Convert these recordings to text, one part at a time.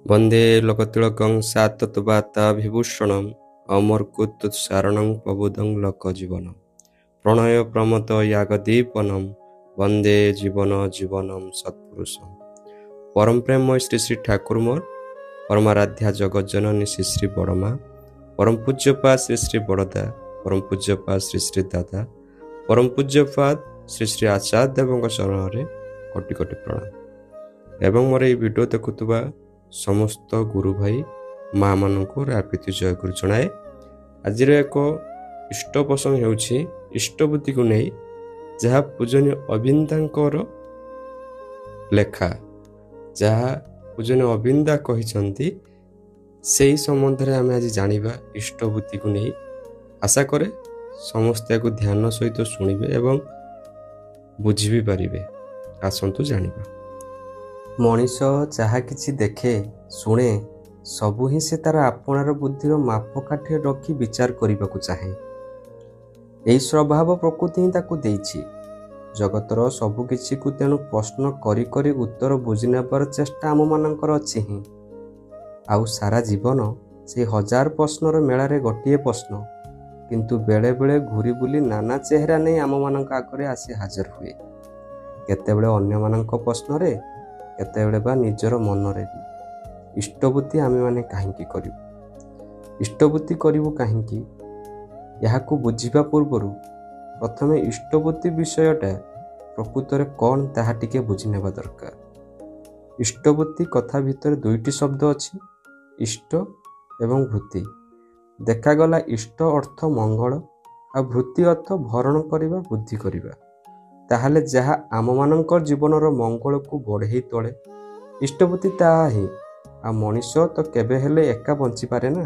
वन्दे लोकतिलकं सात्तत्वात्ताभिभूषणम् अमरकुतुत्सारणं प्रबुदं लोकजीवनं प्रणय प्रमत यागदीपनं वन्दे जीवन जीवनम सत्पुरुषम। परम प्रेम श्री श्री ठाकुर मोर परमाराध्या जगत जननी श्री श्री बड़मा, परम पूज्यपाद श्री श्री बड़दा, परम पूज्यपाद श्री श्री दादा, परम पूज्यपाद श्री श्री आचार्य देव चरण में कोटि कोटि प्रणाम। एवं मोर ये वीडियो देखुवा समस्त गुरु भाई माँ मानू रापिति जय गुरु जनाए। आज एक इष्ट प्रसंग होउछि इष्टबुद्धि को नहीं, जहाँ पूजनीय अविंदांकर लेखा, जहाँ पूजनीय अविंदा कहिसंती सेही संबंध में आम आज जानिबा इष्टबुद्धि को नहीं। आशा करे समस्ते को ध्यान सहित शुणिबे एवं बुझी भी पारिबे। आसंतु जानिबा। मनीष जहाँ किछि देखे शुणे सबु ही से तार आपणार बुद्धिर मापकाठी रखी विचार करने को चाहे। यही स्वभाव प्रकृति ही ताकू देइछि। जगतर सबु किछि को तेणु प्रश्न करी करी उत्तर बुझी नेबार चेष्टा आम मानकर अछि ही। आउ सारा जीवन से हजार प्रश्नर मेलारे गोटे प्रश्न किंतु बेले बेले घूरी बुली नाना चेहरा नहीं आम मानक आगे आसी हाजर हुए। केतेबेले अन्य मानक प्रश्न रे, केतेबेले बा निजर मनरे भी। इष्टबुद्धि आमे माने काहींकी करिवु, इष्टबुद्धि करिवु काहींकी याहाकू बुझिबा पूर्वरु प्रथमे इष्टबुद्धि विषयटा प्रकृत रे कोन ताहा टिके बुझि नेबा दरकार। इष्टबुद्धि कथा भितर दुईटी शब्द अछि, इष्ट एवं भृति। देखा गला इष्ट अर्थ मंगल आ भृति अर्थ भरण करिबा, बुद्धि करिबा। ताहले जहा आम मानकर जीवनर मंगल को बढ़ई तोले इष्टबुद्धि ताहा ही। आ मनीष तो केबे हेले एका बंची पारे ना।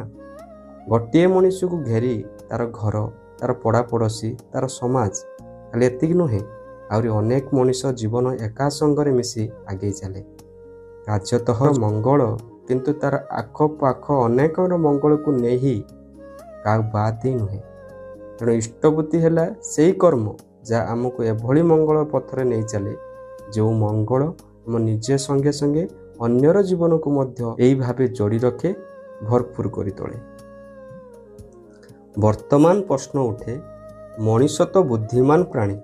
गोटे मनीष को घेरी तार घर, तार पड़ा पड़ोशी, तार समाज खाली एतिक नुहे, आउरी अनेक मनीष जीवन एका संगरे मिसी आगे चले। कार्यतः मंगल किंतु तार आख पाख अनेक मंगल को नहीं का बात ही नुहे। तेणु इष्टबुद्धि है से कर्म जहाँ आमको एभली मंगल पथरे नहीं चले, जो मंगल आम निजे संगे संगे अन्यर जीवन को मध्य यही भावे जोड़ी रखे, भरपूर करी तोले। वर्तमान प्रश्न उठे, मनीष तो बुद्धिमान प्राणी,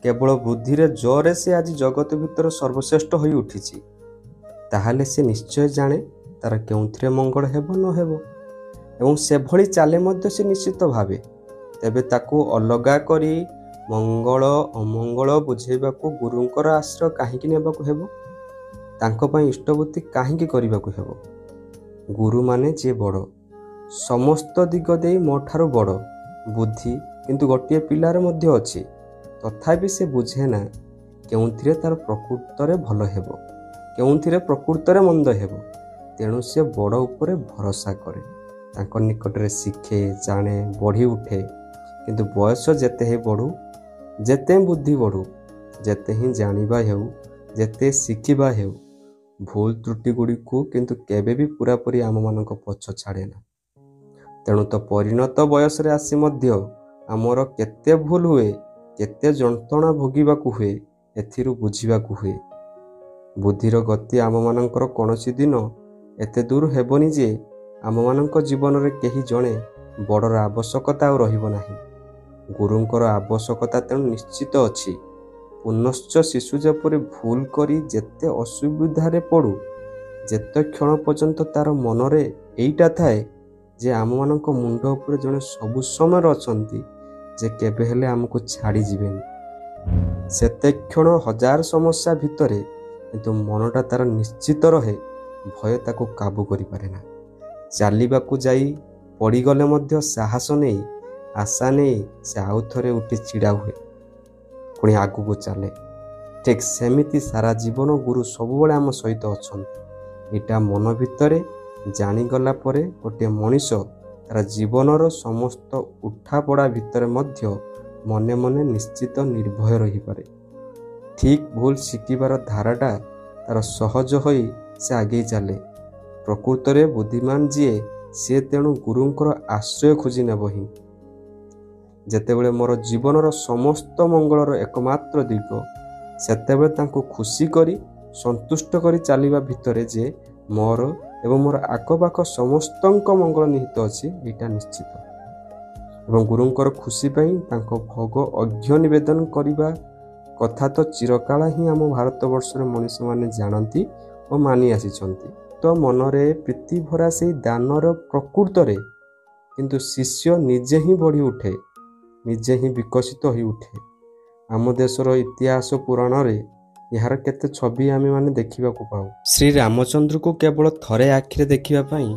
केवल बुद्धि रे जोरे से आज जगत भितर सर्वश्रेष्ठ होई उठिछि। ताहाले से निश्चय जाने तार केउथिरे मंगल हेबो न हेबो एवं से भली चाले मध्य से निश्चित भावे। तेबे ताकू अलगा करी मंगल अमंगल बुझेबाकू गुरुंकर आश्रय काहींकी नेबाकू हेबो, तांको पई इष्टबुद्धि काहींकी करिबाकू हेबो। गुरु माने जे बड़, समस्त दिग देई मोठारो बड़ बुद्धि किंतु गोटे पिलार मध्य अछि। तथापि से बुझे ना केउथिरे तार प्रकृतरे भल हेबो, केउथिरे प्रकृतरे मंद हेबो। तेणु से बड़ उपरे भरोसा करे, तांको निकटरे शिखे, जाने, बढ़ी उठे। किंतु बयस जेते हे बढ़ू, जेते बुद्धि बढ़ू, जेते ही जानिबा हेउ, जेते शिखिबा हेउ, भूल त्रुटि गुड़ी को किंतु केबे भी पूरापूरी आम मानक पछ छाड़े ना। तेणु तो परिणत बयस रे आसी मध्य आमर केते भूल हुए, केते जंत्रणा भोगिबाकू हुए, एथिरु बुझिबाकू हुए। बुद्धिर गति आम मानकर कोनोसी दिन एते दूर हेबनी जे आम मानक जीवन रे केही जणे बड़र आवश्यकता आ रहिबो नाही। गुरुंकर आवश्यकता तेणु निश्चित अछि। पुनश्च शिशु जपरि भूल करी जेते असुविधा पड़ू, जेते क्षण पर्यंत तार मनरे एइटा थाए जे आम मानक मुंड उपरे जणे सबु समय अछंती, जे केबे हेले हमको छाड़ी जिवेनी। सेते क्षण हजार समस्या भितरे किंतु मनटा तार निश्चित रहे, भय ताको काबू करि पारे ना। चालिबाकू जाई पड़ीगले मध्य साहस नहीं, आशा नहीं, से आउ थरे उठी चिड़ा हुए, पुणी आगू को चले। ठीक सेमिति सारा जीवन गुरु सबुबले आम सहित अछंती। एटा मन भितरे जानिगला परे गोटे मनीष तार जीवनर समस्त उठा पड़ा भितरे मध्य मने मने निश्चित निर्भय रही पारे। ठीक भूल शिखिबार धाराटा तार सहज होई से आगे चले। प्रकृत रे बुद्धिमान जीए सी तेणु गुरुंकर आश्रय खोजी नेब ही। जेतेबेले मोर जीवनर समस्त मंगलर एकमात्र दिग, सेतेबेले तांको खुशी करी संतुष्ट करी चलिबा भितरे जे ମୋର ଏବଂ ମୋର ଆଖପାଖ ସମସ୍ତଙ୍କ ମଙ୍ଗଳ ନିହିତ ଅଛି, ଏଇଟା ନିଶ୍ଚିତ। ଏବଂ ଗୁରୁଙ୍କର ଖୁସି ପାଇଁ ତାଙ୍କ ଭୋଗ ଅର୍ଘ୍ୟ ନିବେଦନ କରିବା କଥା ତ ଚିରକାଳ ହିଁ ଆମ ଭାରତବର୍ଷରେ ମଣିଷମାନେ ଜାଣନ୍ତି ଓ ମାନି ଆସିଛନ୍ତି। ତ ମନରେ ପ୍ରୀତି ଭରା ସେଇ ଦାନର ପ୍ରକୃତରେ କିନ୍ତୁ ଶିଷ୍ୟ ନିଜେ ହିଁ ବଢ଼ି ଉଠେ, ନିଜେ ହିଁ ବିକଶିତ ହୋଇ ଉଠେ। ଆମ ଦେଶର ଇତିହାସ ପୁରାଣରେ ଏହାର କେତେ ଛବି ଆମେମାନେ ଦେଖିବାକୁ ପାଉ। ଶ୍ରୀରାମଚନ୍ଦ୍ରକୁ କେବଳ ଥରେ ଆଖିରେ ଦେଖିବା ପାଇଁ,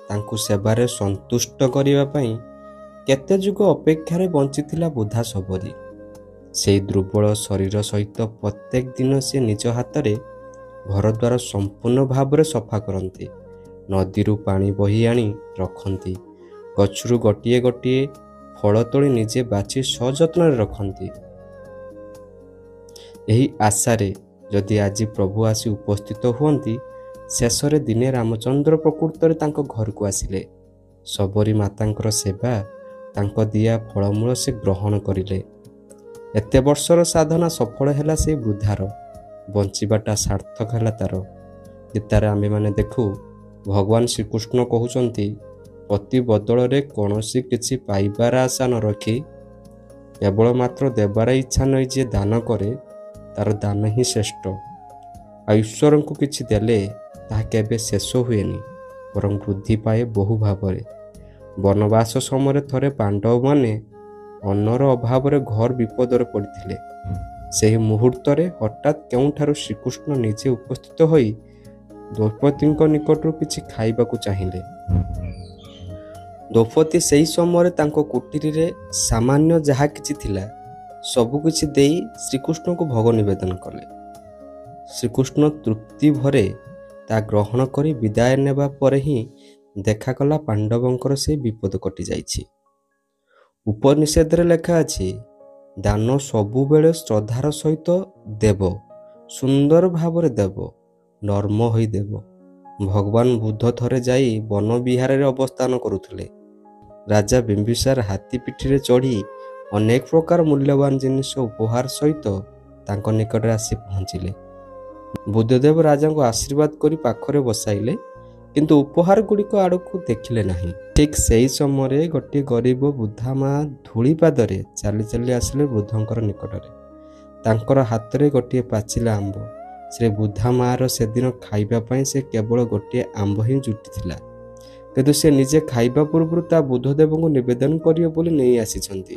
ତାଙ୍କୁ ସେବାରେ ସନ୍ତୁଷ୍ଟ କରିବା ପାଇଁ କେତେ ଯୁଗ ଅପେକ୍ଷାରେ ବଞ୍ଚିଥିଲା ବୃଦ୍ଧା ଶବରୀ। ସେଇ ଦୁର୍ବଳ ଶରୀର ସହିତ ପ୍ରତ୍ୟେକ ଦିନ ସେ ନିଜ ହାତରେ ଘରଦ୍ୱାର ସମ୍ପୂର୍ଣ୍ଣ ଭାବରେ ସଫା କରନ୍ତି, ନଦୀରୁ ପାଣି ବହି ଆଣି ରଖନ୍ତି, ଗଛରୁ ଗୋଟିଏ ଗୋଟିଏ ଫଳ ତୋଳି ନିଜେ ବାଛି ସଯତ୍ନରେ ରଖନ୍ତି। ଏହି ଆଶାରେ ଯଦି ଆଜି ପ୍ରଭୁ ଆସି ଉପସ୍ଥିତ ହୁଅନ୍ତି, ଶେଷରେ ଦିନେ ରାମଚନ୍ଦ୍ର ପ୍ରକୃତରେ ତାଙ୍କ ଘରକୁ ଆସିଲେ। ଶବରୀ ମାତାଙ୍କର ସେବା, ତାଙ୍କ ଦିଆ ଫଳମୂଳ ସେ ଗ୍ରହଣ କରିଲେ। ଏତେ ବର୍ଷର ସାଧନା ସଫଳ ହେଲା ସେଇ ବୃଦ୍ଧାର, ବଞ୍ଚିବାଟା ସାର୍ଥକ ହେଲା ତାର। ଗୀତାରେ ଆମେମାନେ ଦେଖୁ ଭଗବାନ ଶ୍ରୀକୃଷ୍ଣ କହୁଛନ୍ତି, ପତି ବଦଳରେ କୌଣସି କିଛି ପାଇବାର ଆଶା ନ ରଖି କେବଳ ମାତ୍ର ଦେବାର ଇଚ୍ଛା ନେଇ ଯିଏ ଦାନ କରେ, ତାର ଦାନ ହିଁ ଶ୍ରେଷ୍ଠ। ଆଉ ଈଶ୍ୱରଙ୍କୁ କିଛି ଦେଲେ ତାହା କେବେ ଶେଷ ହୁଏନି, ବରଂ ବୃଦ୍ଧି ପାଏ ବହୁ ଭାବରେ। ବନବାସ ସମୟରେ ଥରେ ପାଣ୍ଡବମାନେ ଅନ୍ନର ଅଭାବରେ ଘୋର ବିପଦରେ ପଡ଼ିଥିଲେ। ସେହି ମୁହୂର୍ତ୍ତରେ ହଠାତ୍ କେଉଁଠାରୁ ଶ୍ରୀକୃଷ୍ଣ ନିଜେ ଉପସ୍ଥିତ ହୋଇ ଦ୍ରୌପଦୀଙ୍କ ନିକଟରୁ କିଛି ଖାଇବାକୁ ଚାହିଁଲେ। ଦ୍ରୌପଦୀ ସେହି ସମୟରେ ତାଙ୍କ କୁଟୀରରେ ସାମାନ୍ୟ ଯାହା କିଛି ଥିଲା ସବୁକିଛି ଦେଇ ଶ୍ରୀକୃଷ୍ଣଙ୍କୁ ଭୋଗ ନିବେଦନ କଲେ। ଶ୍ରୀକୃଷ୍ଣ ତୃପ୍ତି ଭରେ ତା ଗ୍ରହଣ କରି ବିଦାୟ ନେବା ପରେ ହିଁ ଦେଖାଗଲା ପାଣ୍ଡବଙ୍କର ସେ ବିପଦ କଟିଯାଇଛି। ଉପନିଷେଧରେ ଲେଖା ଅଛି, ଦାନ ସବୁବେଳେ ଶ୍ରଦ୍ଧାର ସହିତ ଦେବ, ସୁନ୍ଦର ଭାବରେ ଦେବ, ନର୍ମ ହୋଇ ଦେବ। ଭଗବାନ ବୁଦ୍ଧ ଥରେ ଯାଇ ବନ ବିହାରରେ ଅବସ୍ଥାନ କରୁଥିଲେ। ରାଜା ବିମ୍ବିସାର ହାତୀ ପିଠିରେ ଚଢ଼ି ଅନେକ ପ୍ରକାର ମୂଲ୍ୟବାନ ଜିନିଷ ଉପହାର ସହିତ ତାଙ୍କ ନିକଟରେ ଆସି ପହଞ୍ଚିଲେ। ବୁଦ୍ଧଦେବ ରାଜାଙ୍କୁ ଆଶୀର୍ବାଦ କରି ପାଖରେ ବସାଇଲେ, କିନ୍ତୁ ଉପହାର ଗୁଡ଼ିକ ଆଡ଼କୁ ଦେଖିଲେ ନାହିଁ। ଠିକ୍ ସେହି ସମୟରେ ଗୋଟିଏ ଗରିବ ବୃଦ୍ଧା ମା ଧୂଳି ପାଦରେ ଚାଲି ଚାଲି ଆସିଲେ ବୃଦ୍ଧଙ୍କର ନିକଟରେ। ତାଙ୍କର ହାତରେ ଗୋଟିଏ ପାଚିଲା ଆମ୍ବ। ସେ ବୃଦ୍ଧା ମାଆର ସେଦିନ ଖାଇବା ପାଇଁ ସେ କେବଳ ଗୋଟିଏ ଆମ୍ବ ହିଁ ଜୁଟିଥିଲା, କିନ୍ତୁ ସେ ନିଜେ ଖାଇବା ପୂର୍ବରୁ ତା ବୁଦ୍ଧଦେବଙ୍କୁ ନିବେଦନ କରିବେ ବୋଲି ନେଇ ଆସିଛନ୍ତି।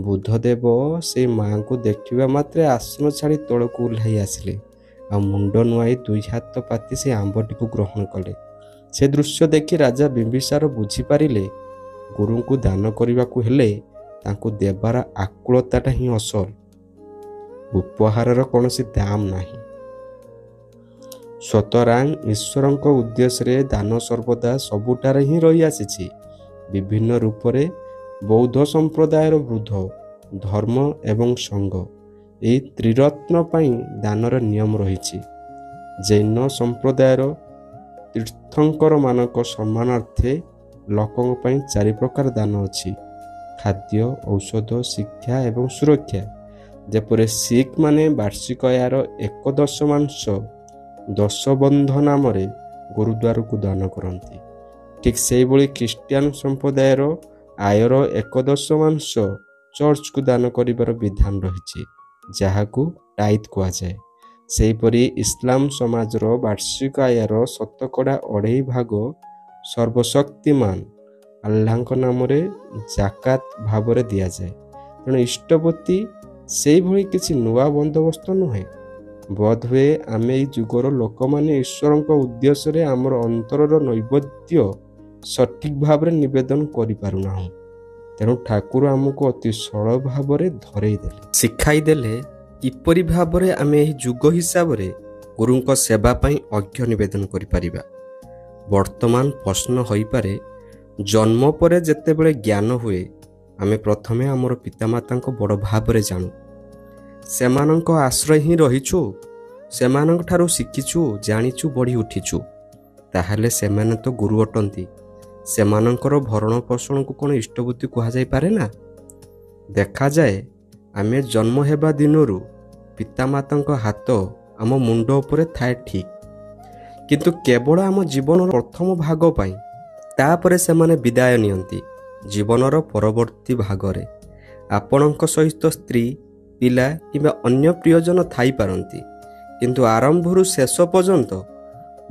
ବୁଦ୍ଧଦେବ ସେ ମାଆଙ୍କୁ ଦେଖିବା ମାତ୍ରେ ଆସନ ଛାଡ଼ି ତଳକୁ ଓହ୍ଲାଇ ଆସିଲେ, ଆଉ ମୁଣ୍ଡ ନୁଆଇ ଦୁଇ ହାତ ପାତି ସେ ଆମ୍ବଟିକୁ ଗ୍ରହଣ କଲେ। ସେ ଦୃଶ୍ୟ ଦେଖି ରାଜା ବିମ୍ବିସାର ବୁଝିପାରିଲେ, ଗୁରୁଙ୍କୁ ଦାନ କରିବାକୁ ହେଲେ ତାଙ୍କୁ ଦେବାର ଆକୁଳତାଟା ହିଁ ଅସଲ, ଉପହାରର କୌଣସି ଦାମ ନାହିଁ। ସୁତରାଂ ଈଶ୍ୱରଙ୍କ ଉଦ୍ଦେଶ୍ୟରେ ଦାନ ସର୍ବଦା ସବୁଠାରେ ହିଁ ରହିଆସିଛି। ବିଭିନ୍ନ ରୂପରେ ବୌଦ୍ଧ ସମ୍ପ୍ରଦାୟର ବୃଦ୍ଧ, ଧର୍ମ ଏବଂ ସଂଘ, ଏହି ତ୍ରିରତ୍ନ ପାଇଁ ଦାନର ନିୟମ ରହିଛି। ଜୈନ ସମ୍ପ୍ରଦାୟର ତୀର୍ଥଙ୍କରମାନଙ୍କ ସମ୍ମାନାର୍ଥେ ଲୋକଙ୍କ ପାଇଁ 4 ପ୍ରକାର ଦାନ ଅଛି: ଖାଦ୍ୟ, ଔଷଧ, ଶିକ୍ଷା ଏବଂ ସୁରକ୍ଷା। ଯେପରି ଶିଖ ମାନେ ବାର୍ଷିକ ଆୟର 1/10 ଦଶବନ୍ଧ ନାମରେ ଗୁରୁଦ୍ୱାରକୁ ଦାନ କରନ୍ତି, ଠିକ୍ ସେହିଭଳି ଖ୍ରୀଷ୍ଟିଆନ ସମ୍ପ୍ରଦାୟର ଆୟର 1/10 ଚର୍ଚ୍ଚକୁ ଦାନ କରିବାର ବିଧାନ ରହିଛି, ଯାହାକୁ ଟାଇଥ କୁହାଯାଏ। ସେହିପରି ଇସଲାମ ସମାଜର ବାର୍ଷିକ ଆୟର 2.5% ସର୍ବଶକ୍ତିମାନ ଆଲ୍ଲାହଙ୍କ ନାମରେ ଜାକାତ ଭାବରେ ଦିଆଯାଏ। ତେଣୁ ଇଷ୍ଟପତି ସେହିଭଳି କିଛି ନୂଆ ବନ୍ଦୋବସ୍ତ ନୁହେଁ। ବୋଧହୁଏ ଆମେ ଏହି ଯୁଗର ଲୋକମାନେ ଈଶ୍ୱରଙ୍କ ଉଦ୍ଦେଶ୍ୟରେ ଆମର ଅନ୍ତରର ନୈବେଦ୍ୟ ସଠିକ୍ ଭାବରେ ନିବେଦନ କରିପାରୁନାହୁଁ। ତେଣୁ ଠାକୁର ଆମକୁ ଅତି ସରଳ ଭାବରେ ଧରେଇ ଦେଲେ, ଶିଖାଇ ଦେଲେ କିପରି ଭାବରେ ଆମେ ଏହି ଯୁଗ ହିସାବରେ ଗୁରୁଙ୍କ ସେବା ପାଇଁ ଅର୍ଘ୍ୟ ନିବେଦନ କରିପାରିବା। ବର୍ତ୍ତମାନ ପ୍ରଶ୍ନ ହୋଇପାରେ, ଜନ୍ମ ପରେ ଯେତେବେଳେ ଜ୍ଞାନ ହୁଏ, ଆମେ ପ୍ରଥମେ ଆମର ପିତାମାତାଙ୍କ ବଡ଼ ଭାବରେ ଜାଣୁ, ସେମାନଙ୍କ ଆଶ୍ରୟ ହିଁ ରହିଛୁ, ସେମାନଙ୍କ ଠାରୁ ଶିଖିଛୁ, ଜାଣିଛୁ, ବଢ଼ି ଉଠିଛୁ। ତାହେଲେ ସେମାନେ ତ ଗୁରୁ ଅଟନ୍ତି। ସେମାନଙ୍କର ଭରଣ ପୋଷଣକୁ କ'ଣ ଇଷ୍ଟବୃତ୍ତି କୁହାଯାଇପାରେ ନା? ଦେଖାଯାଏ, ଆମେ ଜନ୍ମ ହେବା ଦିନରୁ ପିତାମାତାଙ୍କ ହାତ ଆମ ମୁଣ୍ଡ ଉପରେ ଥାଏ ଠିକ୍, କିନ୍ତୁ କେବଳ ଆମ ଜୀବନର ପ୍ରଥମ ଭାଗ ପାଇଁ। ତାପରେ ସେମାନେ ବିଦାୟ ନିଅନ୍ତି ଜୀବନର ପରବର୍ତ୍ତୀ ଭାଗରେ। ଆପଣଙ୍କ ସହିତ ସ୍ତ୍ରୀ, ପିଲା କିମ୍ବା ଅନ୍ୟ ପ୍ରିୟଜନ ଥାଇପାରନ୍ତି, କିନ୍ତୁ ଆରମ୍ଭରୁ ଶେଷ ପର୍ଯ୍ୟନ୍ତ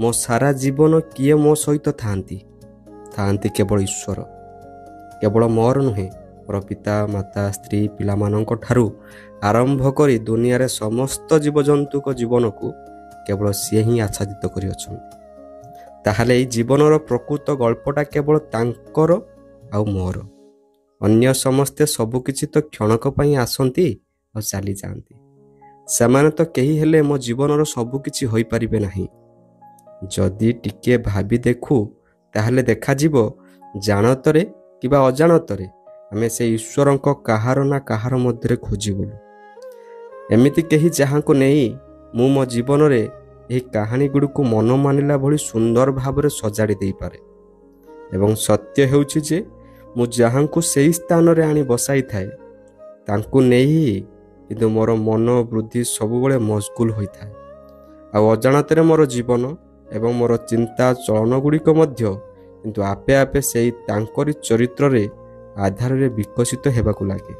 ମୋ ସାରା ଜୀବନ କିଏ ମୋ ସହିତ ଥାଆନ୍ତି କେବଳ ଈଶ୍ୱର। କେବଳ ମୋର ନୁହେଁ, ମୋର ପିତା, ମାତା, ସ୍ତ୍ରୀ, ପିଲାମାନଙ୍କ ଠାରୁ ଆରମ୍ଭ କରି ଦୁନିଆରେ ସମସ୍ତ ଜୀବଜନ୍ତୁଙ୍କ ଜୀବନକୁ କେବଳ ସିଏ ହିଁ ଆଚ୍ଛାଦିତ କରିଅଛନ୍ତି। ତାହେଲେ ଏଇ ଜୀବନର ପ୍ରକୃତ ଗଳ୍ପଟା କେବଳ ତାଙ୍କର ଆଉ ମୋର। ଅନ୍ୟ ସମସ୍ତେ ସବୁକିଛି ତ କ୍ଷଣକ ପାଇଁ ଆସନ୍ତି ଆଉ ଚାଲିଯାଆନ୍ତି। ସେମାନେ ତ କେହି ହେଲେ ମୋ ଜୀବନର ସବୁକିଛି ହୋଇପାରିବେ ନାହିଁ। ଯଦି ଟିକିଏ ଭାବି ଦେଖୁ, ତାହେଲେ ଦେଖାଯିବ ଜାଣତରେ କିମ୍ବା ଅଜାଣତରେ ଆମେ ସେ ଈଶ୍ୱରଙ୍କ କାହାର ନା କାହାର ମଧ୍ୟରେ ଖୋଜିବୁଲୁ। ଏମିତି କେହି ଯାହାଙ୍କୁ ନେଇ ମୁଁ ମୋ ଜୀବନରେ ଏହି କାହାଣୀ ଗୁଡ଼ିକୁ ମନ ମାନିଲା ଭଳି ସୁନ୍ଦର ଭାବରେ ସଜାଡ଼ି ଦେଇପାରେ। ଏବଂ ସତ୍ୟ ହେଉଛି ଯେ ମୁଁ ଯାହାଙ୍କୁ ସେହି ସ୍ଥାନରେ ଆଣି ବସାଇଥାଏ, ତାଙ୍କୁ ନେଇ କିନ୍ତୁ ମୋର ମନ ବୃଦ୍ଧି ସବୁବେଳେ ମସଗୁଲ ହୋଇଥାଏ। ଆଉ ଅଜାଣତରେ ମୋର ଜୀବନ ଏବଂ ମୋର ଚିନ୍ତା ଚଳନ ଗୁଡ଼ିକ ମଧ୍ୟ କିନ୍ତୁ ଆପେ ଆପେ ସେଇ ତାଙ୍କରି ଚରିତ୍ରରେ ଆଧାରରେ ବିକଶିତ ହେବାକୁ ଲାଗେ।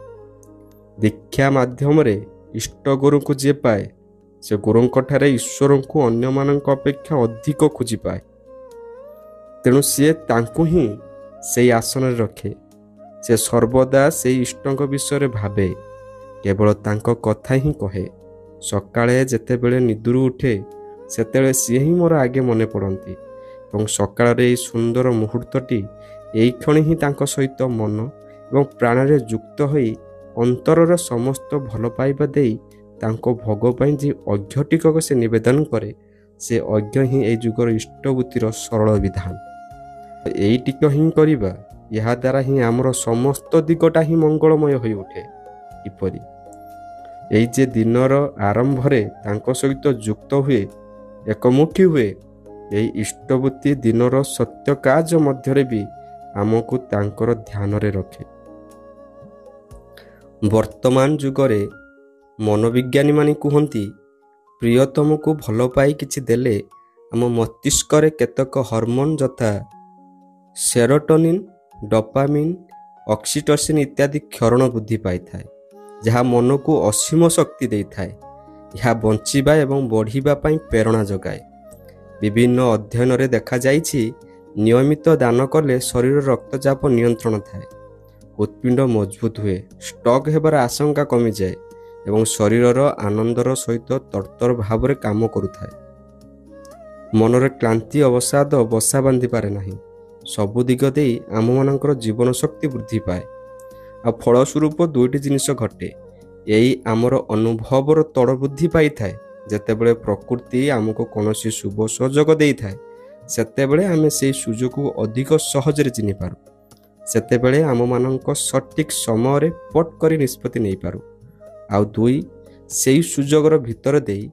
ଦୀକ୍ଷା ମାଧ୍ୟମରେ ଇଷ୍ଟଗୁରୁଙ୍କୁ ଯିଏ ପାଏ, ସେ ଗୁରୁଙ୍କଠାରେ ଈଶ୍ୱରଙ୍କୁ ଅନ୍ୟମାନଙ୍କ ଅପେକ୍ଷା ଅଧିକ ଖୋଜିପାଏ। ତେଣୁ ସିଏ ତାଙ୍କୁ ହିଁ ସେଇ ଆସନରେ ରଖେ। ସେ ସର୍ବଦା ସେଇ ଇଷ୍ଟଙ୍କ ବିଷୟରେ ଭାବେ, କେବଳ ତାଙ୍କ କଥା ହିଁ କହେ। ସକାଳେ ଯେତେବେଳେ ନିଦରୁ ଉଠେ, ସେତେବେଳେ ସିଏ ହିଁ ମୋର ଆଗେ ମନେ ପଡ଼ନ୍ତି। ଏବଂ ସକାଳର ଏଇ ସୁନ୍ଦର ମୁହୂର୍ତ୍ତଟି, ଏଇ କ୍ଷଣି ହିଁ ତାଙ୍କ ସହିତ ମନ ଏବଂ ପ୍ରାଣରେ ଯୁକ୍ତ ହୋଇ ଅନ୍ତରର ସମସ୍ତ ଭଲ ପାଇବା ଦେଇ ତାଙ୍କ ଭୋଗ ପାଇଁ ଯେ ଅର୍ଘ୍ୟ ଟିକକ ସେ ନିବେଦନ କରେ, ସେ ଅର୍ଘ୍ୟ ହିଁ ଏଇ ଯୁଗର ଇଷ୍ଟବୃତ୍ତିର ସରଳ ବିଧାନ। ଏଇ ଟିକ ହିଁ କରିବା, ଏହାଦ୍ୱାରା ହିଁ ଆମର ସମସ୍ତ ଦିଗଟା ହିଁ ମଙ୍ଗଳମୟ ହୋଇ ଉଠେ। କିପରି? ଏଇ ଯେ ଦିନର ଆରମ୍ଭରେ ତାଙ୍କ ସହିତ ଯୁକ୍ତ ହୁଏ, ଏକମୁଖୀ ହୁଏ, ଏହି ଇଷ୍ଟବୃତ୍ତି ଦିନର ସତ୍ୟ କାର୍ଯ୍ୟ ମଧ୍ୟରେ ବି ଆମକୁ ତାଙ୍କର ଧ୍ୟାନରେ ରଖେ। ବର୍ତ୍ତମାନ ଯୁଗରେ ମନୋବିଜ୍ଞାନୀମାନେ କୁହନ୍ତି, ପ୍ରିୟତମକୁ ଭଲ ପାଇ କିଛି ଦେଲେ ଆମ ମସ୍ତିଷ୍କରେ କେତେକ ହର୍ମୋନ୍ ଯଥା ସେରୋଟୋନିନ୍, ଡୋପାମିନ୍, ଅକ୍ସିଟୋସିନ୍ ଇତ୍ୟାଦି କ୍ଷରଣ ବୃଦ୍ଧି ପାଇଥାଏ, ଯାହା ମନକୁ ଅସୀମ ଶକ୍ତି ଦେଇଥାଏ। ଏହା ବଞ୍ଚିବା ଏବଂ ବଢ଼ିବା ପାଇଁ ପ୍ରେରଣା ଯୋଗାଏ। ବିଭିନ୍ନ ଅଧ୍ୟୟନରେ ଦେଖାଯାଇଛି, ନିୟମିତ ଦାନ କଲେ ଶରୀର ରକ୍ତଚାପ ନିୟନ୍ତ୍ରଣ ଥାଏ, ହୃତ୍ପିଣ୍ଡ ମଜବୁତ ହୁଏ, ଷ୍ଟ୍ରୋକ୍ ହେବାର ଆଶଙ୍କା କମିଯାଏ ଏବଂ ଶରୀରର ଆନନ୍ଦର ସହିତ ତରତର ଭାବରେ କାମ କରୁଥାଏ। ମନରେ କ୍ଳାନ୍ତି ଅବସାଦ ବସା ବାନ୍ଧି ପାରେ ନାହିଁ। ସବୁ ଦିଗ ଦେଇ ଆମମାନଙ୍କର ଜୀବନ ଶକ୍ତି ବୃଦ୍ଧି ପାଏ। ଆଉ ଫଳସ୍ୱରୂପ ଦୁଇଟି ଜିନିଷ ଘଟେ। ଏଇ ଆମର ଅନୁଭବର ତଳ ବୃଦ୍ଧି ପାଇଥାଏ। ଯେତେବେଳେ ପ୍ରକୃତି ଆମକୁ କୌଣସି ଶୁଭ ସୁଯୋଗ ଦେଇଥାଏ, ସେତେବେଳେ ଆମେ ସେହି ସୁଯୋଗକୁ ଅଧିକ ସହଜରେ ଚିହ୍ନିପାରୁ। ସେତେବେଳେ ଆମମାନଙ୍କ ସଠିକ୍ ସମୟରେ ପଟ୍ କରି ନିଷ୍ପତ୍ତି ନେଇପାରୁ। ଆଉ ଦୁଇ, ସେହି ସୁଯୋଗର ଭିତର ଦେଇ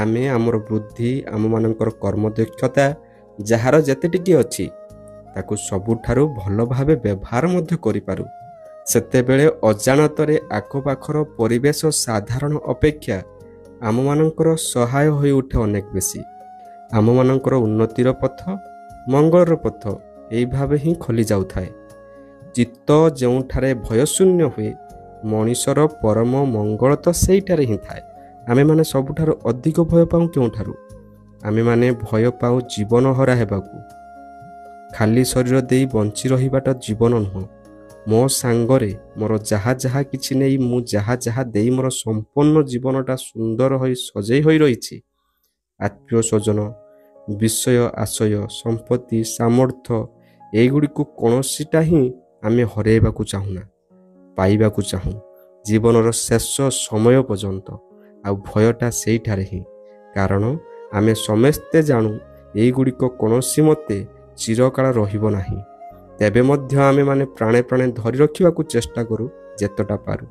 ଆମେ ଆମର ବୃଦ୍ଧି, ଆମମାନଙ୍କର କର୍ମଦକ୍ଷତା ଯାହାର ଯେତେଟିକି ଅଛି, ତାକୁ ସବୁଠାରୁ ଭଲ ଭାବେ ବ୍ୟବହାର ମଧ୍ୟ କରିପାରୁ। ସେତେବେଳେ ଅଜାଣତରେ ଆଖପାଖର ପରିବେଶ ସାଧାରଣ ଅପେକ୍ଷା ଆମମାନଙ୍କର ସହାୟ ହୋଇ ଉଠେ ଅନେକ ବେଶୀ। ଆମମାନଙ୍କର ଉନ୍ନତିର ପଥ, ମଙ୍ଗଳର ପଥ ଏହି ଭାବେ ହିଁ ଖୋଲି ଯାଉଥାଏ। ଚିତ୍ତ ଯେଉଁଠାରେ ଭୟଶୂନ୍ୟ ହୁଏ, ମଣିଷର ପରମ ମଙ୍ଗଳ ତ ସେଇଠାରେ ହିଁ ଥାଏ। ଆମେମାନେ ସବୁଠାରୁ ଅଧିକ ଭୟ ପାଉ କେଉଁଠାରୁ? ଆମେମାନେ ଭୟ ପାଉ ଜୀବନ ହରା ହେବାକୁ। ଖାଲି ଶରୀର ଦେଇ ବଞ୍ଚି ରହିବାଟା ଜୀବନ ନୁହଁ। ମୋ ସାଙ୍ଗରେ ମୋର ଯାହା ଯାହା କିଛି ନେଇ ମୁଁ ଯାହା ଯାହା ଦେଇ ମୋର ସମ୍ପୂର୍ଣ୍ଣ ଜୀବନଟା ସୁନ୍ଦର ହୋଇ ସଜେଇ ହୋଇ ରହିଛି, ଆତ୍ମୀୟ ସ୍ୱଜନ, ବିଷୟ ଆଶୟ, ସମ୍ପତ୍ତି, ସାମର୍ଥ୍ୟ, ଏଇଗୁଡ଼ିକୁ କୌଣସିଟା ହିଁ ଆମେ ହରାଇବାକୁ ଚାହୁଁନା, ପାଇବାକୁ ଚାହୁଁ ଜୀବନର ଶେଷ ସମୟ ପର୍ଯ୍ୟନ୍ତ। ଆଉ ଭୟଟା ସେଇଠାରେ ହିଁ, କାରଣ ଆମେ ସମସ୍ତେ ଜାଣୁ ଏଇଗୁଡ଼ିକ କୌଣସି ମତେ ଚିରକାଳ ରହିବ ନାହିଁ। ତେବେ ମଧ୍ୟ ଆମେମାନେ ପ୍ରାଣେ ପ୍ରାଣେ ଧରି ରଖିବାକୁ ଚେଷ୍ଟା କରୁ ଯେତେଟା ପାରୁ।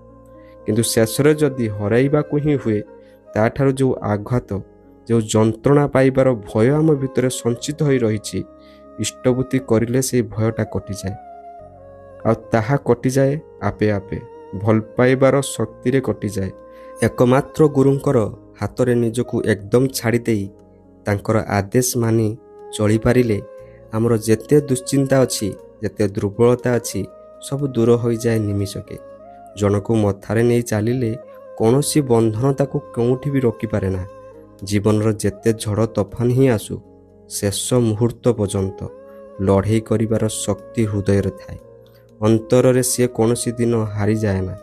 କିନ୍ତୁ ଶେଷରେ ଯଦି ହରାଇବାକୁ ହିଁ ହୁଏ, ତାଠାରୁ ଯେଉଁ ଆଘାତ, ଯେଉଁ ଯନ୍ତ୍ରଣା ପାଇବାର ଭୟ ଆମ ଭିତରେ ସଞ୍ଚିତ ହୋଇ ରହିଛି, ଇଷ୍ଟବୃତ୍ତି କରିଲେ ସେହି ଭୟଟା କଟିଯାଏ। ଆଉ ତାହା କଟିଯାଏ ଆପେ ଆପେ, ଭଲ ପାଇବାର ଶକ୍ତିରେ କଟିଯାଏ। ଏକମାତ୍ର ଗୁରୁଙ୍କର ହାତରେ ନିଜକୁ ଏକଦମ ଛାଡ଼ି ଦେଇ ତାଙ୍କର ଆଦେଶ ମାନି ଚଳିପାରିଲେ ଆମର ଯେତେ ଦୁଶ୍ଚିନ୍ତା ଅଛି, ଯେତେ ଦୁର୍ବଳତା ଅଛି ସବୁ ଦୂର ହୋଇଯାଏ ନିମିଷକେ। ଜଣକୁ ମଥାରେ ନେଇ ଚାଲିଲେ କୌଣସି ବନ୍ଧନ ତାକୁ କେଉଁଠି ବି ରୋକିପାରେ ନା। ଜୀବନର ଯେତେ ଝଡ଼ ତୋଫାନ ହିଁ ଆସୁ, ଶେଷ ମୁହୂର୍ତ୍ତ ପର୍ଯ୍ୟନ୍ତ ଲଢ଼େଇ କରିବାର ଶକ୍ତି ହୃଦୟରେ ଥାଏ। ଅନ୍ତରରେ ସିଏ କୌଣସି ଦିନ ହାରିଯାଏ ନା।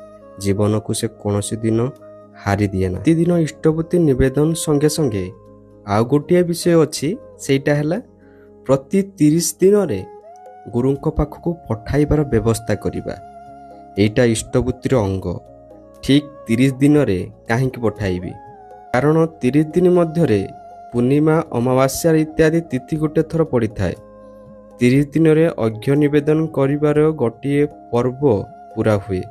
ଜୀବନକୁ ସେ କୌଣସି ଦିନ ହାରିଦିଏ ନା। ପ୍ରତିଦିନ ଇଷ୍ଟପତି ନିବେଦନ ସଙ୍ଗେ ସଙ୍ଗେ ଆଉ ଗୋଟିଏ ବିଷୟ ଅଛି, ସେଇଟା ହେଲା ପ୍ରତି 30 ଦିନରେ ଗୁରୁଙ୍କ ପାଖକୁ ପଠାଇବାର ବ୍ୟବସ୍ଥା କରିବା। ଏଇଟା ଇଷ୍ଟପତିର ଅଙ୍ଗ। ଠିକ୍ 30 ଦିନରେ କାହିଁକି ପଠାଇବି? କାରଣ 30 ଦିନ ମଧ୍ୟରେ ପୂର୍ଣ୍ଣିମା, ଅମାବାସ୍ୟା ଇତ୍ୟାଦି ତିଥି ଗୋଟେ ଥର ପଡ଼ିଥାଏ। 30 ଦିନରେ ଅର୍ଘ୍ୟ ନିବେଦନ କରିବାର ଗୋଟିଏ ପର୍ବ ପୁରା ହୁଏ।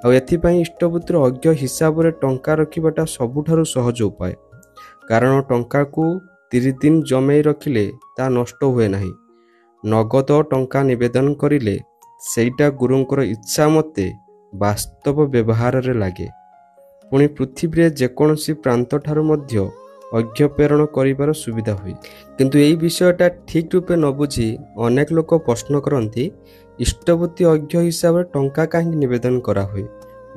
ଆଉ ଏଥିପାଇଁ ଇଷ୍ଟପତିର ଅର୍ଘ୍ୟ ହିସାବରେ ଟଙ୍କା ରଖିବାଟା ସବୁଠାରୁ ସହଜ ଉପାୟ। କାରଣ ଟଙ୍କାକୁ 30 ଦିନ ଜମେଇ ରଖିଲେ ତାହା ନଷ୍ଟ ହୁଏ ନାହିଁ। ନଗଦ ଟଙ୍କା ନିବେଦନ କରିଲେ ସେଇଟା ଗୁରୁଙ୍କର ଇଚ୍ଛା ମତେ ବାସ୍ତବ ବ୍ୟବହାରରେ ଲାଗେ। ପୁଣି ପୃଥିବୀରେ ଯେକୌଣସି ପ୍ରାନ୍ତଠାରୁ ମଧ୍ୟ ଅର୍ଘ୍ୟ ପ୍ରେରଣ କରିବାର ସୁବିଧା ହୁଏ। କିନ୍ତୁ ଏହି ବିଷୟଟା ଠିକ୍ ରୂପେ ନ ବୁଝି ଅନେକ ଲୋକ ପ୍ରଶ୍ନ କରନ୍ତି, ଇଷ୍ଟପତି ଅର୍ଘ୍ୟ ହିସାବରେ ଟଙ୍କା କାହିଁକି ନିବେଦନ କରାହୁଏ?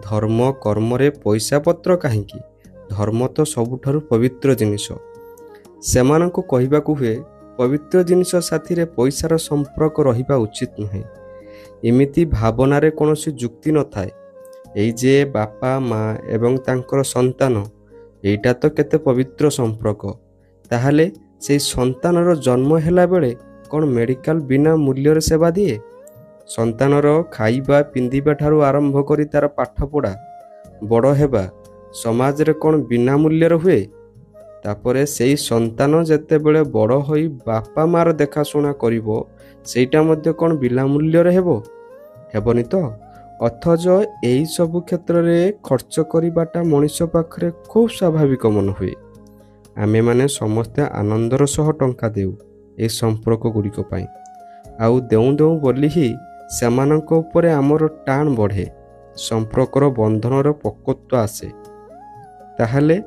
ଧର୍ମ କର୍ମରେ ପଇସା ପତ୍ର କାହିଁକି? ଧର୍ମ ତ ସବୁଠାରୁ ପବିତ୍ର ଜିନିଷ। ସେମାନଙ୍କୁ କହିବାକୁ ହୁଏ, ପବିତ୍ର ଜିନିଷ ସାଥିରେ ପଇସାର ସମ୍ପର୍କ ରହିବା ଉଚିତ ନୁହେଁ। ଏମିତି ଭାବନାରେ କୌଣସି ଯୁକ୍ତି ନଥାଏ। ଏଇ ଯେ ବାପା ମା ଏବଂ ତାଙ୍କର ସନ୍ତାନ, ଏଇଟା ତ କେତେ ପବିତ୍ର ସମ୍ପର୍କ। ତାହେଲେ ସେଇ ସନ୍ତାନର ଜନ୍ମ ହେଲା ବେଳେ କ'ଣ ମେଡ଼ିକାଲ ବିନା ମୂଲ୍ୟରେ ସେବା ଦିଏ? ସନ୍ତାନର ଖାଇବା ପିନ୍ଧିବା ଠାରୁ ଆରମ୍ଭ କରି ତା'ର ପାଠପଢ଼ା, ବଡ଼ ହେବା ସମାଜରେ କ'ଣ ବିନା ମୂଲ୍ୟରେ ହୁଏ? ତାପରେ ସେଇ ସନ୍ତାନ ଯେତେବେଳେ ବଡ଼ ହୋଇ ବାପା ମା'ର ଦେଖାଶୁଣା କରିବ, ସେଇଟା ମଧ୍ୟ କ'ଣ ବିନା ମୂଲ୍ୟରେ ହେବନି ତ? ଅଥଚ ଏହି ସବୁ କ୍ଷେତ୍ରରେ ଖର୍ଚ୍ଚ କରିବାଟା ମଣିଷ ପାଖରେ ଖୁବ୍ ସ୍ୱାଭାବିକ ମନେ ହୁଏ। ଆମେମାନେ ସମସ୍ତେ ଆନନ୍ଦର ସହ ଟଙ୍କା ଦେଉ ଏହି ସମ୍ପର୍କ ଗୁଡ଼ିକ ପାଇଁ। ଆଉ ଦେଉଁ ଦେଉଁ ବୋଲି ହିଁ ସେମାନଙ୍କ ଉପରେ ଆମର ଟାଣ ବଢ଼େ, ସମ୍ପର୍କର ବନ୍ଧନର ପକ୍ୱତ୍ୱ ଆସେ। ତାହେଲେ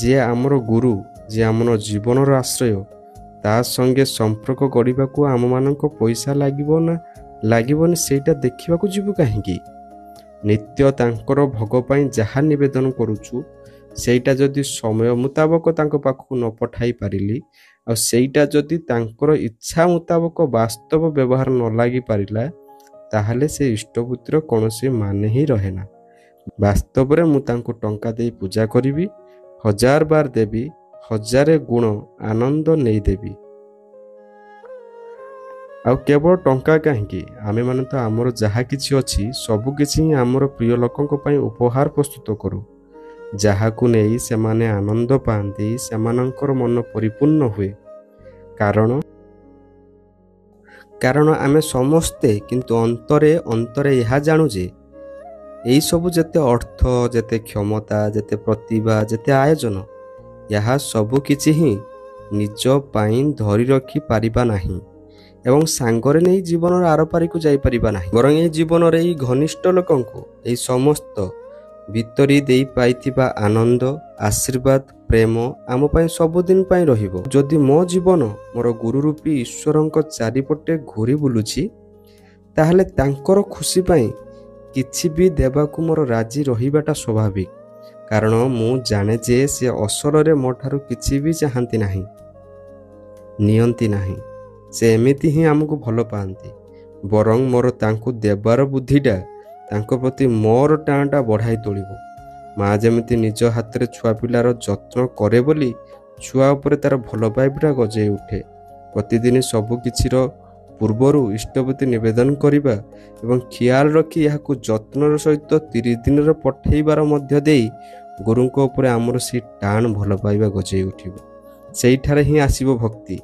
ଯିଏ ଆମର ଗୁରୁ, ଯିଏ ଆମର ଜୀବନର ଆଶ୍ରୟ, ତା ସଙ୍ଗେ ସମ୍ପର୍କ ଗଢ଼ିବାକୁ ଆମମାନଙ୍କ ପଇସା ଲାଗିବ ନା ଲାଗିବନି ସେଇଟା ଦେଖିବାକୁ ଯିବୁ କାହିଁକି? ନିତ୍ୟ ତାଙ୍କର ଭୋଗ ପାଇଁ ଯାହା ନିବେଦନ କରୁଛୁ, ସେଇଟା ଯଦି ସମୟ ମୁତାବକ ତାଙ୍କ ପାଖକୁ ନ ପଠାଇ ପାରିଲି, ଆଉ ସେଇଟା ଯଦି ତାଙ୍କର ଇଚ୍ଛା ମୁତାବକ ବାସ୍ତବ ବ୍ୟବହାର ନ ଲାଗିପାରିଲା, ତାହେଲେ ସେ ଇଷ୍ଟପତିର କୌଣସି ମାନେ ହିଁ ରହେ ନା। ବାସ୍ତବରେ ମୁଁ ତାଙ୍କୁ ଟଙ୍କା ଦେଇ ପୂଜା କରିବି, 1000 ବାର ଦେବି, 1000 ଗୁଣ ଆନନ୍ଦ ନେଇଦେବି। ଆଉ କେବଳ ଟଙ୍କା କାହିଁକି? ଆମେମାନେ ତ ଆମର ଯାହା କିଛି ଅଛି ସବୁକିଛି ହିଁ ଆମର ପ୍ରିୟ ଲୋକଙ୍କ ପାଇଁ ଉପହାର ପ୍ରସ୍ତୁତ କରୁ, ଯାହାକୁ ନେଇ ସେମାନେ ଆନନ୍ଦ ପାଆନ୍ତି, ସେମାନଙ୍କର ମନ ପରିପୂର୍ଣ୍ଣ ହୁଏ। କାରଣ ଆମେ ସମସ୍ତେ କିନ୍ତୁ ଅନ୍ତରେ ଏହା ଜାଣୁ ଯେ ଏହିସବୁ ଯେତେ ଅର୍ଥ, ଯେତେ କ୍ଷମତା, ଯେତେ ପ୍ରତିଭା, ଯେତେ ଆୟୋଜନ, ଏହା ସବୁ କିଛି ହିଁ ନିଜ ପାଇଁ ଧରି ରଖି ପାରିବା ନାହିଁ ଏବଂ ସାଙ୍ଗରେ ନେଇ ଜୀବନର ଆରପାରିକୁ ଯାଇପାରିବା ନାହିଁ। ବରଂ ଏହି ଜୀବନରେ ଏହି ଘନିଷ୍ଠ ଲୋକଙ୍କୁ ଏହି ସମସ୍ତ ଭିତରି ଦେଇ ପାଇଥିବା ଆନନ୍ଦ, ଆଶୀର୍ବାଦ, ପ୍ରେମ ଆମ ପାଇଁ ସବୁଦିନ ପାଇଁ ରହିବ। ଯଦି ମୋ ଜୀବନ ମୋର ଗୁରୁ ରୂପୀ ଈଶ୍ୱରଙ୍କ ଚାରିପଟେ ଘୁରି ବୁଲୁଛି, ତାହେଲେ ତାଙ୍କର ଖୁସି ପାଇଁ କିଛି ବି ଦେବାକୁ ମୋର ରାଜି ରହିବାଟା ସ୍ୱାଭାବିକ। କାରଣ ମୁଁ ଜାଣେ ଯେ ସେ ଅସଲରେ ମୋ ଠାରୁ କିଛି ବି ଚାହାନ୍ତି ନାହିଁ, ନିଅନ୍ତି ନାହିଁ। ସେ ଏମିତି ହିଁ ଆମକୁ ଭଲ ପାଆନ୍ତି। ବରଂ ମୋର ତାଙ୍କୁ ଦେବାର ବୁଦ୍ଧିଟା ତାଙ୍କ ପ୍ରତି ମୋର ଟାଣଟା ବଢ଼ାଇ ତୋଳିବ। ମା ଯେମିତି ନିଜ ହାତରେ ଛୁଆ ପିଲାର ଯତ୍ନ କରେ ବୋଲି ଛୁଆ ଉପରେ ତାର ଭଲ ପାଇବାଟା ଗଜେଇ ଉଠେ। ପ୍ରତିଦିନ ସବୁ କିଛିର ପୂର୍ବରୁ ଇଷ୍ଟପତି ନିବେଦନ କରିବା ଏବଂ ଖିଆଲ ରଖି ଏହାକୁ ଯତ୍ନର ସହିତ 30 ଦିନର ପଠାଇବାର ମଧ୍ୟ ଦେଇ ଗୁରୁଙ୍କ ଉପରେ ଆମର ସେ ଟାଣ ଭଲ ପାଇବା ଗଜେଇ ଉଠିବ। ସେଇଠାରେ ହିଁ ଆସିବ ଭକ୍ତି,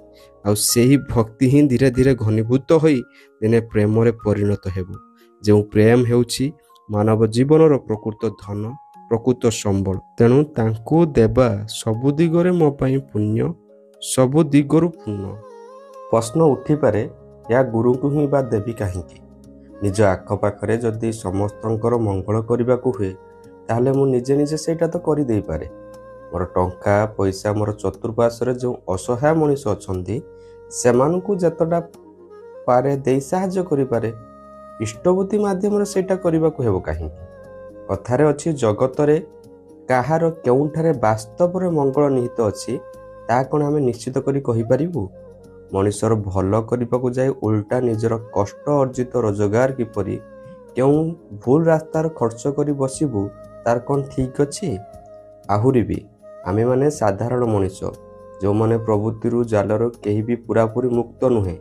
ଆଉ ସେହି ଭକ୍ତି ହିଁ ଧୀରେ ଧୀରେ ଘନୀଭୂତ ହୋଇ ଦିନେ ପ୍ରେମରେ ପରିଣତ ହେବ। ଯେଉଁ ପ୍ରେମ ହେଉଛି ମାନବ ଜୀବନର ପ୍ରକୃତ ଧନ, ପ୍ରକୃତ ସମ୍ବଳ। ତେଣୁ ତାଙ୍କୁ ଦେବା ସବୁ ଦିଗରେ ମୋ ପାଇଁ ପୁଣ୍ୟ, ସବୁ ଦିଗରୁ ପୂର୍ଣ୍ଣ। ପ୍ରଶ୍ନ ଉଠିପାରେ, ଏହା ଗୁରୁଙ୍କୁ ହିଁ ବା ଦେବି କାହିଁକି? ନିଜ ଆଖପାଖରେ ଯଦି ସମସ୍ତଙ୍କର ମଙ୍ଗଳ କରିବାକୁ ହୁଏ, ତାହେଲେ ମୁଁ ନିଜେ ସେଇଟା ତ କରିଦେଇପାରେ। ମୋର ଟଙ୍କା ପଇସା ମୋର ଚତୁଃପାର୍ଶ୍ୱରେ ଯେଉଁ ଅସହାୟ ମଣିଷ ଅଛନ୍ତି ସେମାନଙ୍କୁ ଯେତେଟା ପାରେ ଦେଇ ସାହାଯ୍ୟ କରିପାରେ। ଇଷ୍ଟବୃତ୍ତି ମାଧ୍ୟମରେ ସେଇଟା କରିବାକୁ ହେବ କାହିଁକି? କଥାରେ ଅଛି ଜଗତରେ କାହାର କେଉଁଠାରେ ବାସ୍ତବରେ ମଙ୍ଗଳ ନିହିତ ଅଛି ତାହା କ'ଣ ଆମେ ନିଶ୍ଚିତ କରି କହିପାରିବୁ? ମଣିଷର ଭଲ କରିବାକୁ ଯାଇ ଓଲଟା ନିଜର କଷ୍ଟ ଅର୍ଜିତ ରୋଜଗାର କିପରି କେଉଁ ଭୁଲ ରାସ୍ତାରେ ଖର୍ଚ୍ଚ କରି ବସିବୁ ତାର କ'ଣ ଠିକ୍ ଅଛି? ଆହୁରି ବି ଆମେମାନେ ସାଧାରଣ ମଣିଷ, ଯେଉଁମାନେ ପ୍ରବୃତ୍ତିରୁ ଜାଲରୁ କେହି ବି ପୁରାପୁରି ମୁକ୍ତ ନୁହେଁ,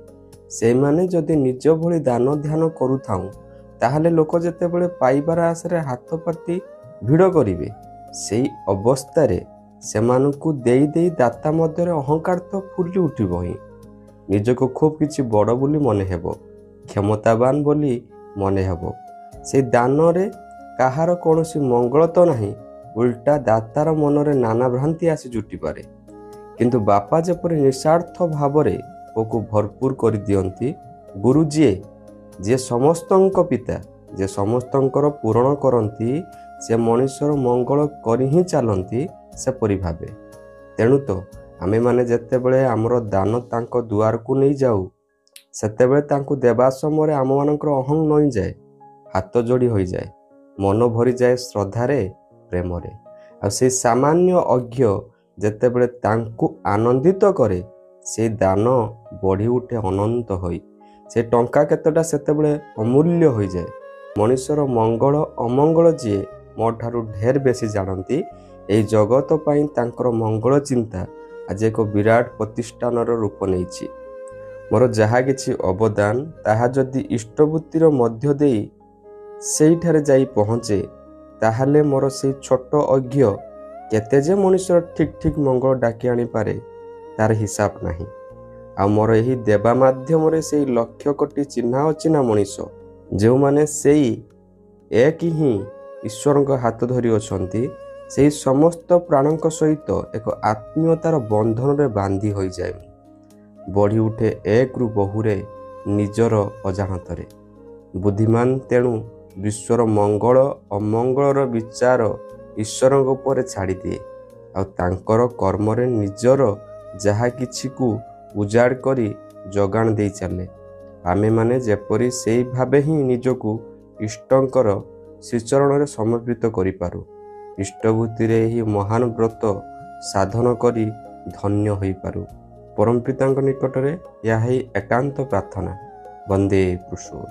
ସେଇମାନେ ଯଦି ନିଜ ଭଳି ଦାନ ଧ୍ୟାନ କରୁଥାଉ ତାହେଲେ ଲୋକ ଯେତେବେଳେ ପାଇବାର ଆଶାରେ ହାତ ପାତି ଭିଡ଼ କରିବେ, ସେଇ ଅବସ୍ଥାରେ ସେମାନଙ୍କୁ ଦେଇ ଦେଇ ଦାତା ମଧ୍ୟରେ ଅହଙ୍କାର ତ ଫୁଲି ଉଠିବ ହିଁ। ନିଜକୁ ଖୁବ୍ କିଛି ବଡ଼ ବୋଲି ମନେ ହେବ, କ୍ଷମତାବାନ ବୋଲି ମନେ ହେବ। ସେଇ ଦାନରେ କାହାର କୌଣସି ମଙ୍ଗଳ ତ ନାହିଁ, ଉଲ୍ଟା ଦାତାର ମନରେ ନାନା ଭ୍ରାନ୍ତି ଆସି ଜୁଟିପାରେ। କିନ୍ତୁ ବାପା ଯେପରି ନିଃସ୍ୱାର୍ଥ ଭାବରେ ପୁଅକୁ ଭରପୁର କରିଦିଅନ୍ତି, ଗୁରୁ ଯିଏ ସମସ୍ତଙ୍କ ପିତା, ଯିଏ ସମସ୍ତଙ୍କର ପୂରଣ କରନ୍ତି, ସେ ମଣିଷର ମଙ୍ଗଳ କରି ହିଁ ଚାଲନ୍ତି ସେପରି ଭାବେ। ତେଣୁ ତ ଆମେମାନେ ଯେତେବେଳେ ଆମର ଦାନ ତାଙ୍କ ଦୁଆରକୁ ନେଇଯାଉ ସେତେବେଳେ ତାଙ୍କୁ ଦେବା ସମୟରେ ଆମମାନଙ୍କର ଅହଂ ନଇଁଯାଏ, ହାତ ଯୋଡ଼ି ହୋଇଯାଏ, ମନ ଭରିଯାଏ ଶ୍ରଦ୍ଧାରେ ପ୍ରେମରେ। ଆଉ ସେଇ ସାମାନ୍ୟ ଅଜ୍ଞ ଯେତେବେଳେ ତାଙ୍କୁ ଆନନ୍ଦିତ କରେ ସେଇ ଦାନ ବଢ଼ି ଉଠେ ଅନନ୍ତ ହୋଇ। ସେ ଟଙ୍କା କେତେଟା ସେତେବେଳେ ଅମୂଲ୍ୟ ହୋଇଯାଏ। ମଣିଷର ମଙ୍ଗଳ ଅମଙ୍ଗଳ ଯିଏ ମୋ ଠାରୁ ଢେର ବେଶୀ ଜାଣନ୍ତି, ଏହି ଜଗତ ପାଇଁ ତାଙ୍କର ମଙ୍ଗଳ ଚିନ୍ତା ଆଜି ଏକ ବିରାଟ ପ୍ରତିଷ୍ଠାନର ରୂପ ନେଇଛି। ମୋର ଯାହା କିଛି ଅବଦାନ ତାହା ଯଦି ଇଷ୍ଟବୃତ୍ତିର ମଧ୍ୟ ଦେଇ ସେଇଠାରେ ଯାଇ ପହଞ୍ଚେ, ତାହେଲେ ମୋର ସେଇ ଛୋଟ ଅଜ୍ଞ କେତେ ଯେ ମଣିଷର ଠିକ୍ ଠିକ୍ ମଙ୍ଗଳ ଡାକି ଆଣିପାରେ ତାର ହିସାବ ନାହିଁ। ଆଉ ମୋର ଏହି ଦେବା ମାଧ୍ୟମରେ ସେଇ ଲକ୍ଷ କୋଟି ଚିହ୍ନା ଅଚିହ୍ନା ମଣିଷ, ଯେଉଁମାନେ ସେଇ ଏକ ହିଁ ଈଶ୍ୱରଙ୍କ ହାତ ଧରି ଅଛନ୍ତି, ସେହି ସମସ୍ତ ପ୍ରାଣଙ୍କ ସହିତ ଏକ ଆତ୍ମୀୟତାର ବନ୍ଧନରେ ବାନ୍ଧି ହୋଇଯାଏ। ବଢ଼ି ଉଠେ ଏକରୁ ବହୁରେ ନିଜର ଅଜାଣତରେ। ବୁଦ୍ଧିମାନ ତେଣୁ ବିଶ୍ୱର ମଙ୍ଗଳ ଅମଙ୍ଗଳର ବିଚାର ଈଶ୍ୱରଙ୍କ ଉପରେ ଛାଡ଼ିଦିଏ, ଆଉ ତାଙ୍କର କର୍ମରେ ନିଜର ଯାହା କିଛିକୁ ଉଜାଡ଼ କରି ଯୋଗାଣ ଦେଇ ଚାଲେ। ଆମେମାନେ ଯେପରି ସେଇ ଭାବେ ହିଁ ନିଜକୁ ଇଷ୍ଟଙ୍କର ଶ୍ରୀଚରଣରେ ସମର୍ପିତ କରିପାରୁ, ଇଷ୍ଟବୃତ୍ତିରେ ଏହି ମହାନ ବ୍ରତ ସାଧନ କରି ଧନ୍ୟ ହୋଇପାରୁ। ପରମପିତାଙ୍କ ନିକଟରେ ଏହା ହିଁ ଏକାନ୍ତ ପ୍ରାର୍ଥନା। ବନ୍ଦେ ପୁରୁଷୋତ୍ତମ।